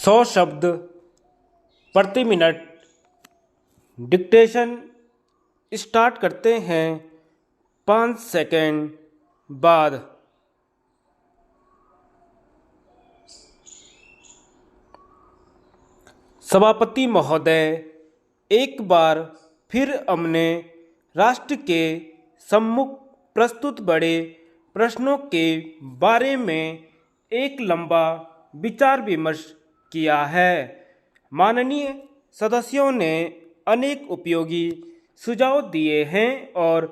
100 शब्द प्रति minute dictation start करते हैं 5 सेकंड बाद। सभापति महोदय, एक बार फिर हमने राष्ट्र के सम्मुख प्रस्तुत बड़े प्रश्नों के बारे में एक लंबा विचार विमर्श किया है। माननीय सदस्यों ने अनेक उपयोगी सुझाव दिए हैं और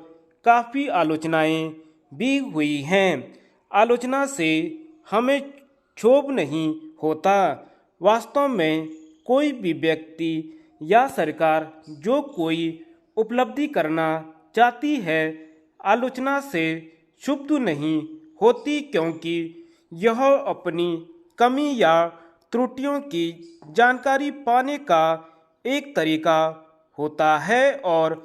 काफ़ी आलोचनाएं भी हुई हैं। आलोचना से हमें क्षोभ नहीं होता। वास्तव में कोई भी व्यक्ति या सरकार जो कोई उपलब्धि करना चाहती है, आलोचना से क्षुब्ध नहीं होती, क्योंकि यह अपनी कमी या त्रुटियों की जानकारी पाने का एक तरीका होता है। और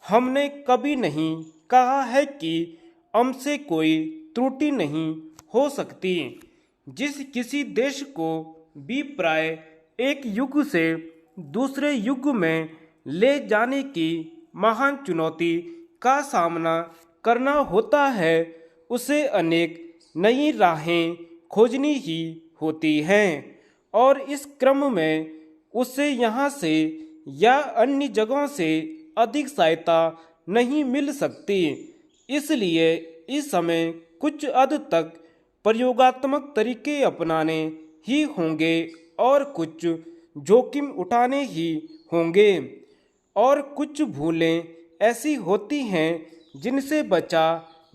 हमने कभी नहीं कहा है कि हमसे कोई त्रुटि नहीं हो सकती। जिस किसी देश को भी प्राय एक युग से दूसरे युग में ले जाने की महान चुनौती का सामना करना होता है, उसे अनेक नई राहें खोजनी ही होती हैं और इस क्रम में उसे यहाँ से या अन्य जगहों से अधिक सहायता नहीं मिल सकती। इसलिए इस समय कुछ हद तक प्रयोगात्मक तरीके अपनाने ही होंगे और कुछ जोखिम उठाने ही होंगे। और कुछ भूलें ऐसी होती हैं जिनसे बचा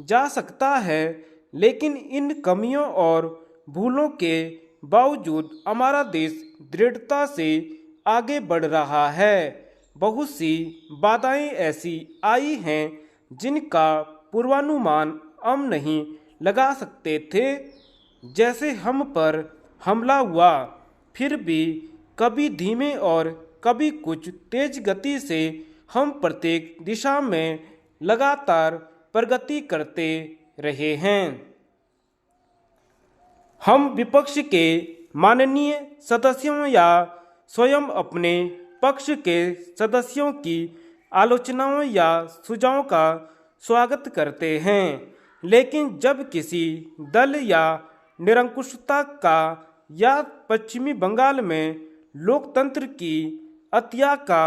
जा सकता है, लेकिन इन कमियों और भूलों के बावजूद हमारा देश दृढ़ता से आगे बढ़ रहा है। बहुत सी बाधाएं ऐसी आई हैं जिनका पूर्वानुमान हम नहीं लगा सकते थे। जैसे हम पर हमला हुआ, फिर भी कभी धीमे और कभी कुछ तेज गति से हम प्रत्येक दिशा में लगातार प्रगति करते रहे हैं। हम विपक्ष के माननीय सदस्यों या स्वयं अपने पक्ष के सदस्यों की आलोचनाओं या सुझावों का स्वागत करते हैं, लेकिन जब किसी दल या निरंकुशता का या पश्चिमी बंगाल में लोकतंत्र की हत्या का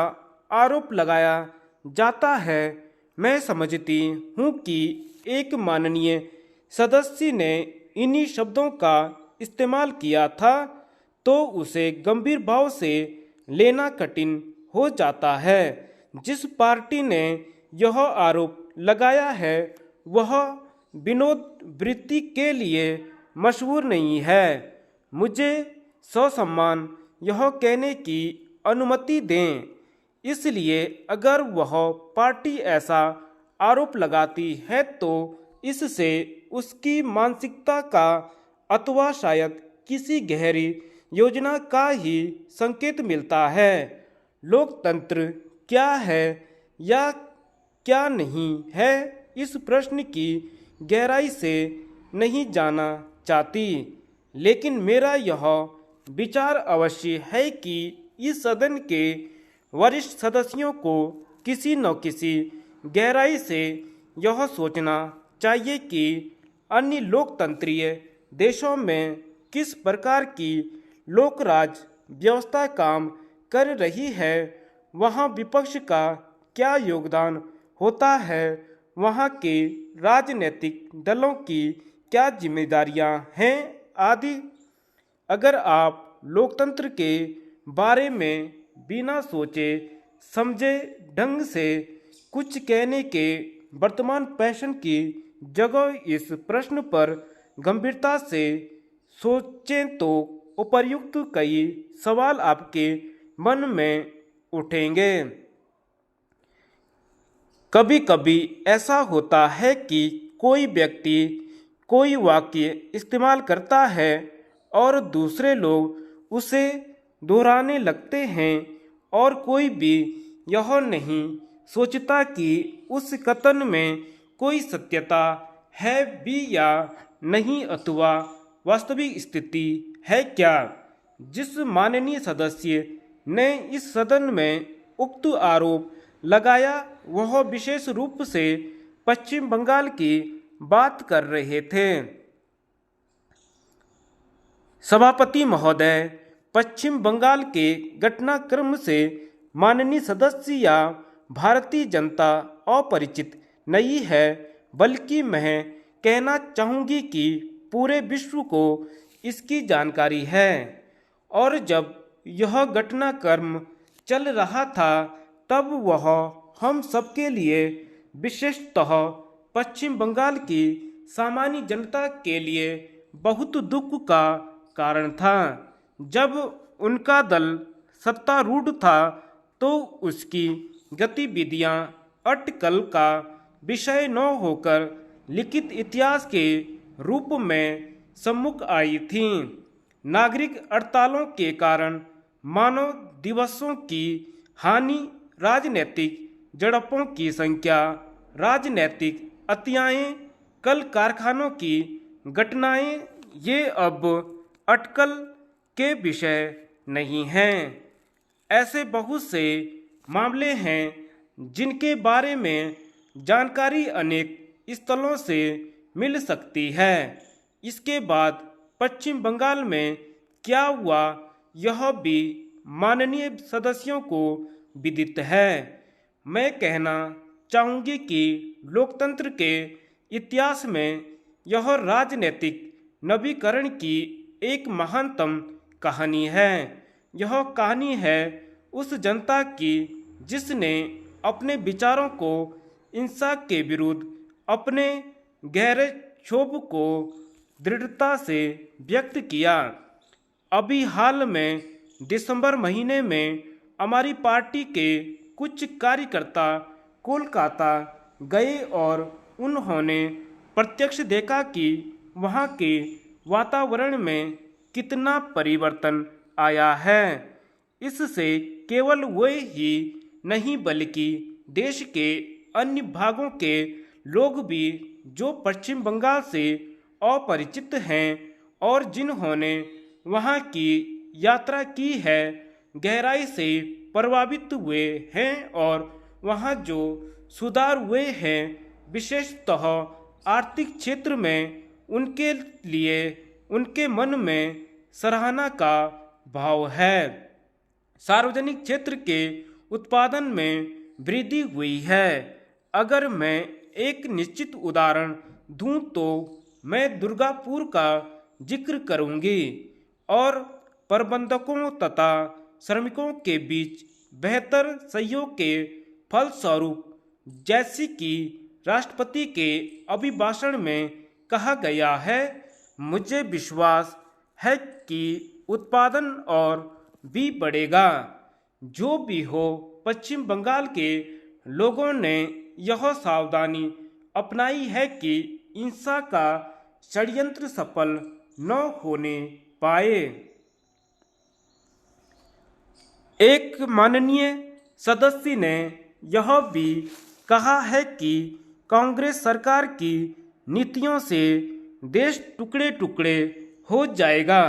आरोप लगाया जाता है, मैं समझती हूँ कि एक माननीय सदस्य ने इन्हीं शब्दों का इस्तेमाल किया था, तो उसे गंभीर भाव से लेना कठिन हो जाता है। जिस पार्टी ने यह आरोप लगाया है वह विनोद वृत्ति के लिए मशहूर नहीं है। मुझे ससम्मान यह कहने की अनुमति दें, इसलिए अगर वह पार्टी ऐसा आरोप लगाती है तो इससे उसकी मानसिकता का अथवा शायद किसी गहरी योजना का ही संकेत मिलता है। लोकतंत्र क्या है या क्या नहीं है, इस प्रश्न की गहराई से नहीं जाना चाहती, लेकिन मेरा यह विचार अवश्य है कि इस सदन के वरिष्ठ सदस्यों को किसी न किसी गहराई से यह सोचना चाहिए कि अन्य लोकतंत्रीय देशों में किस प्रकार की लोकराज व्यवस्था काम कर रही है, वहाँ विपक्ष का क्या योगदान होता है, वहाँ के राजनीतिक दलों की क्या जिम्मेदारियाँ हैं आदि। अगर आप लोकतंत्र के बारे में बिना सोचे समझे ढंग से कुछ कहने के वर्तमान फैशन की जगह इस प्रश्न पर गंभीरता से सोचें तो उपर्युक्त कई सवाल आपके मन में उठेंगे। कभी कभी ऐसा होता है कि कोई व्यक्ति कोई वाक्य इस्तेमाल करता है और दूसरे लोग उसे दोहराने लगते हैं और कोई भी यह नहीं सोचता कि उस कथन में कोई सत्यता है भी या नहीं, अथवा वास्तविक स्थिति है क्या। जिस माननीय सदस्य ने इस सदन में उक्त आरोप लगाया वह विशेष रूप से पश्चिम बंगाल की बात कर रहे थे। सभापति महोदय, पश्चिम बंगाल के घटनाक्रम से माननीय सदस्य या भारतीय जनता अपरिचित नहीं है, बल्कि मैं कहना चाहूँगी कि पूरे विश्व को इसकी जानकारी है। और जब यह घटनाक्रम चल रहा था तब वह हम सबके लिए, विशेषतः पश्चिम बंगाल की सामान्य जनता के लिए बहुत दुख का कारण था। जब उनका दल सत्तारूढ़ था तो उसकी गतिविधियां अटकल का विषय न होकर लिखित इतिहास के रूप में सम्मुख आई थीं। नागरिक हड़तालों के कारण मानव दिवसों की हानि, राजनीतिक झड़पों की संख्या, राजनीतिक हत्याएं, कल कारखानों की घटनाएं, ये अब अटकल के विषय नहीं हैं। ऐसे बहुत से मामले हैं जिनके बारे में जानकारी अनेक स्थलों से मिल सकती है। इसके बाद पश्चिम बंगाल में क्या हुआ यह भी माननीय सदस्यों को विदित है। मैं कहना चाहूँगी कि लोकतंत्र के इतिहास में यह राजनीतिक नवीकरण की एक महानतम कहानी है। यह कहानी है उस जनता की जिसने अपने विचारों को हिंसा के विरुद्ध, अपने गहरे क्षोभ को दृढ़ता से व्यक्त किया। अभी हाल में दिसंबर महीने में हमारी पार्टी के कुछ कार्यकर्ता कोलकाता गए और उन्होंने प्रत्यक्ष देखा कि वहाँ के वातावरण में कितना परिवर्तन आया है। इससे केवल वे ही नहीं बल्कि देश के अन्य भागों के लोग भी जो पश्चिम बंगाल से अपरिचित हैं और जिन्होंने वहाँ की यात्रा की है, गहराई से प्रभावित हुए हैं और वहाँ जो सुधार हुए हैं, विशेषतः आर्थिक क्षेत्र में, उनके लिए उनके मन में सराहना का भाव है। सार्वजनिक क्षेत्र के उत्पादन में वृद्धि हुई है। अगर मैं एक निश्चित उदाहरण दूं तो मैं दुर्गापुर का जिक्र करूंगी और प्रबंधकों तथा श्रमिकों के बीच बेहतर सहयोग के फलस्वरूप, जैसी कि राष्ट्रपति के अभिभाषण में कहा गया है, मुझे विश्वास है कि उत्पादन और भी बढ़ेगा। जो भी हो, पश्चिम बंगाल के लोगों ने यह सावधानी अपनाई है कि हिंसा का षड्यंत्र सफल न होने पाए। एक माननीय सदस्य ने यह भी कहा है कि कांग्रेस सरकार की नीतियों से देश टुकड़े टुकड़े हो जाएगा,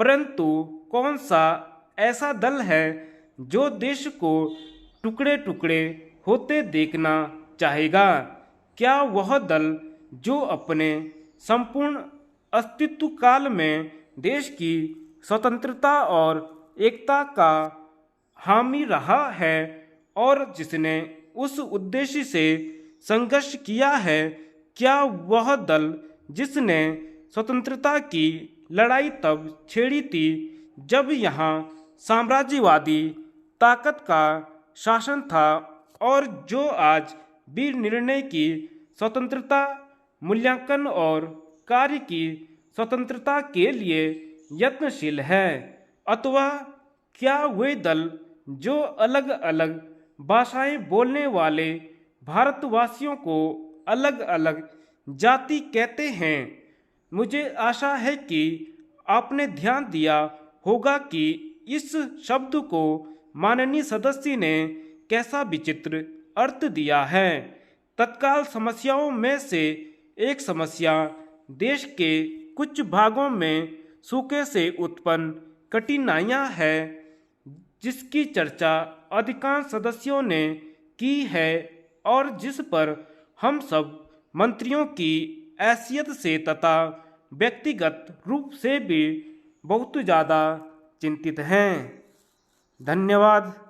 परंतु कौन सा ऐसा दल है जो देश को टुकड़े टुकड़े होते देखना चाहेगा? क्या वह दल जो अपने संपूर्ण अस्तित्व काल में देश की स्वतंत्रता और एकता का हामी रहा है और जिसने उस उद्देश्य से संघर्ष किया है, क्या वह दल जिसने स्वतंत्रता की लड़ाई तब छेड़ी थी जब यहाँ साम्राज्यवादी ताकत का शासन था और जो आज वीर निर्णय की स्वतंत्रता, मूल्यांकन और कार्य की स्वतंत्रता के लिए यत्नशील है? अथवा क्या वे दल जो अलग अलग भाषाएं बोलने वाले भारतवासियों को अलग अलग जाति कहते हैं? मुझे आशा है कि आपने ध्यान दिया होगा कि इस शब्द को माननीय सदस्य ने कैसा विचित्र अर्थ दिया है। तत्काल समस्याओं में से एक समस्या देश के कुछ भागों में सूखे से उत्पन्न कठिनाइयां हैं जिसकी चर्चा अधिकांश सदस्यों ने की है और जिस पर हम सब मंत्रियों की हैसियत से तथा व्यक्तिगत रूप से भी बहुत ज़्यादा चिंतित हैं। धन्यवाद।